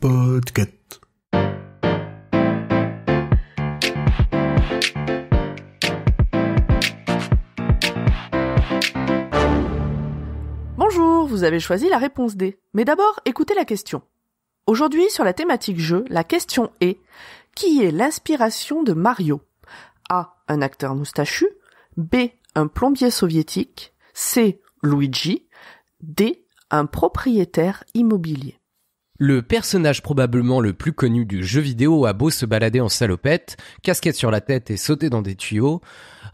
Podcast. Bonjour, vous avez choisi la réponse D. Mais d'abord, écoutez la question. Aujourd'hui, sur la thématique jeu, la question est: qui est l'inspiration de Mario? A. Un acteur moustachu. B. Un plombier soviétique. C. Luigi. D. Un propriétaire immobilier. Le personnage probablement le plus connu du jeu vidéo a beau se balader en salopette, casquette sur la tête et sauter dans des tuyaux,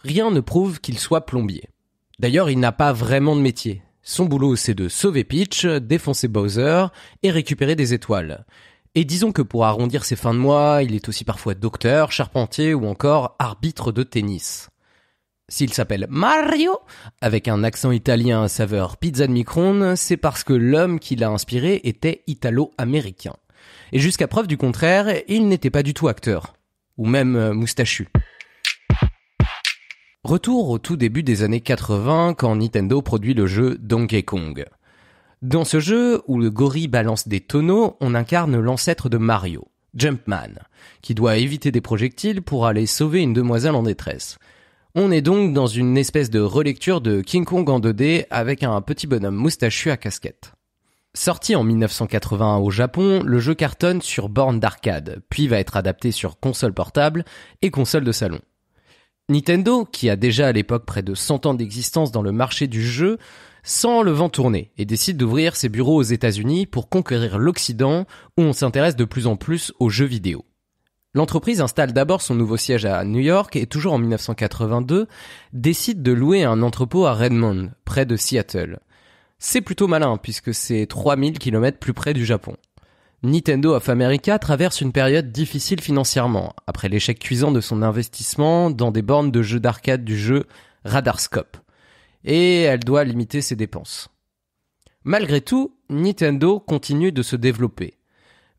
rien ne prouve qu'il soit plombier. D'ailleurs, il n'a pas vraiment de métier. Son boulot, c'est de sauver Peach, défoncer Bowser et récupérer des étoiles. Et disons que pour arrondir ses fins de mois, il est aussi parfois docteur, charpentier ou encore arbitre de tennis. S'il s'appelle Mario, avec un accent italien à saveur pizza de micro-ondes, c'est parce que l'homme qui l'a inspiré était italo-américain. Et jusqu'à preuve du contraire, il n'était pas du tout acteur. Ou même moustachu. Retour au tout début des années 80, quand Nintendo produit le jeu Donkey Kong. Dans ce jeu, où le gorille balance des tonneaux, on incarne l'ancêtre de Mario, Jumpman, qui doit éviter des projectiles pour aller sauver une demoiselle en détresse. On est donc dans une espèce de relecture de King Kong en 2D avec un petit bonhomme moustachu à casquette. Sorti en 1981 au Japon, le jeu cartonne sur borne d'arcade, puis va être adapté sur console portable et console de salon. Nintendo, qui a déjà à l'époque près de 100 ans d'existence dans le marché du jeu, sent le vent tourner et décide d'ouvrir ses bureaux aux États-Unis pour conquérir l'Occident où on s'intéresse de plus en plus aux jeux vidéo. L'entreprise installe d'abord son nouveau siège à New York et toujours en 1982, décide de louer un entrepôt à Redmond, près de Seattle. C'est plutôt malin puisque c'est 3000 km plus près du Japon. Nintendo of America traverse une période difficile financièrement, après l'échec cuisant de son investissement dans des bornes de jeux d'arcade du jeu Radarscope. Et elle doit limiter ses dépenses. Malgré tout, Nintendo continue de se développer,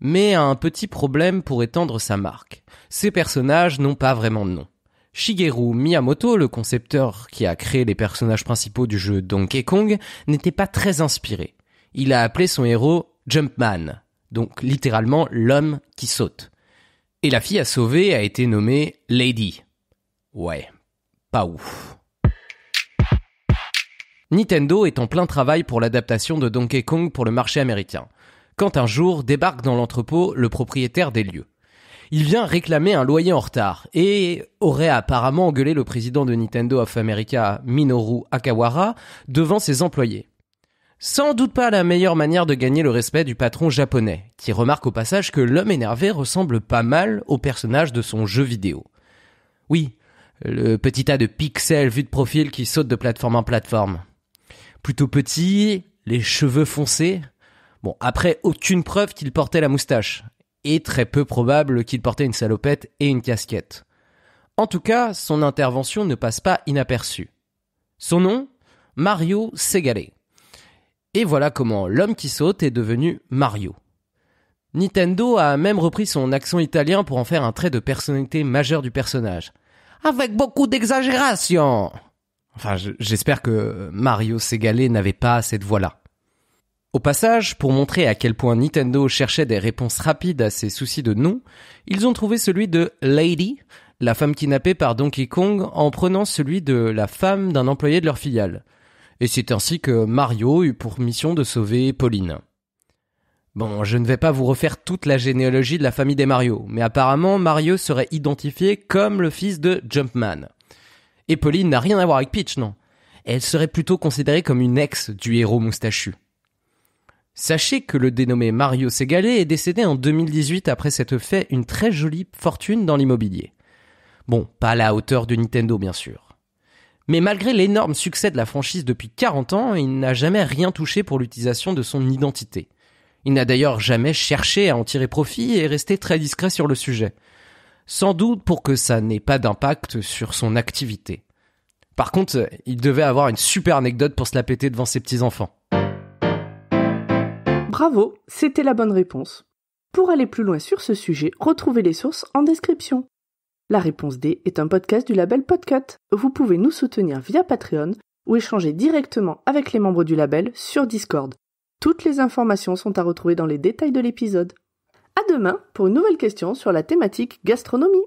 mais a un petit problème pour étendre sa marque. Ses personnages n'ont pas vraiment de nom. Shigeru Miyamoto, le concepteur qui a créé les personnages principaux du jeu Donkey Kong, n'était pas très inspiré. Il a appelé son héros Jumpman, donc littéralement l'homme qui saute. Et la fille à sauver a été nommée Lady. Ouais, pas ouf. Nintendo est en plein travail pour l'adaptation de Donkey Kong pour le marché américain, quand un jour débarque dans l'entrepôt le propriétaire des lieux. Il vient réclamer un loyer en retard et aurait apparemment engueulé le président de Nintendo of America, Minoru Akawara, devant ses employés. Sans doute pas la meilleure manière de gagner le respect du patron japonais, qui remarque au passage que l'homme énervé ressemble pas mal au personnage de son jeu vidéo. Oui, le petit tas de pixels vu de profil qui saute de plateforme en plateforme. Plutôt petit, les cheveux foncés. Bon, après, aucune preuve qu'il portait la moustache. Et très peu probable qu'il portait une salopette et une casquette. En tout cas, son intervention ne passe pas inaperçue. Son nom ? Mario Segale. Et voilà comment l'homme qui saute est devenu Mario. Nintendo a même repris son accent italien pour en faire un trait de personnalité majeur du personnage. Avec beaucoup d'exagération. Enfin, j'espère que Mario Segale n'avait pas cette voix-là. Au passage, pour montrer à quel point Nintendo cherchait des réponses rapides à ses soucis de nom, ils ont trouvé celui de Lady, la femme kidnappée par Donkey Kong, en prenant celui de la femme d'un employé de leur filiale. Et c'est ainsi que Mario eut pour mission de sauver Pauline. Bon, je ne vais pas vous refaire toute la généalogie de la famille des Mario, mais apparemment Mario serait identifié comme le fils de Jumpman. Et Pauline n'a rien à voir avec Peach, non. Elle serait plutôt considérée comme une ex du héros moustachu. Sachez que le dénommé Mario Segale est décédé en 2018 après s'être fait une très jolie fortune dans l'immobilier. Bon, pas à la hauteur de Nintendo bien sûr. Mais malgré l'énorme succès de la franchise depuis 40 ans, il n'a jamais rien touché pour l'utilisation de son identité. Il n'a d'ailleurs jamais cherché à en tirer profit et est resté très discret sur le sujet. Sans doute pour que ça n'ait pas d'impact sur son activité. Par contre, il devait avoir une super anecdote pour se la péter devant ses petits-enfants. Bravo, c'était la bonne réponse. Pour aller plus loin sur ce sujet, retrouvez les sources en description. La réponse D est un podcast du label Podcut. Vous pouvez nous soutenir via Patreon ou échanger directement avec les membres du label sur Discord. Toutes les informations sont à retrouver dans les détails de l'épisode. À demain pour une nouvelle question sur la thématique gastronomie.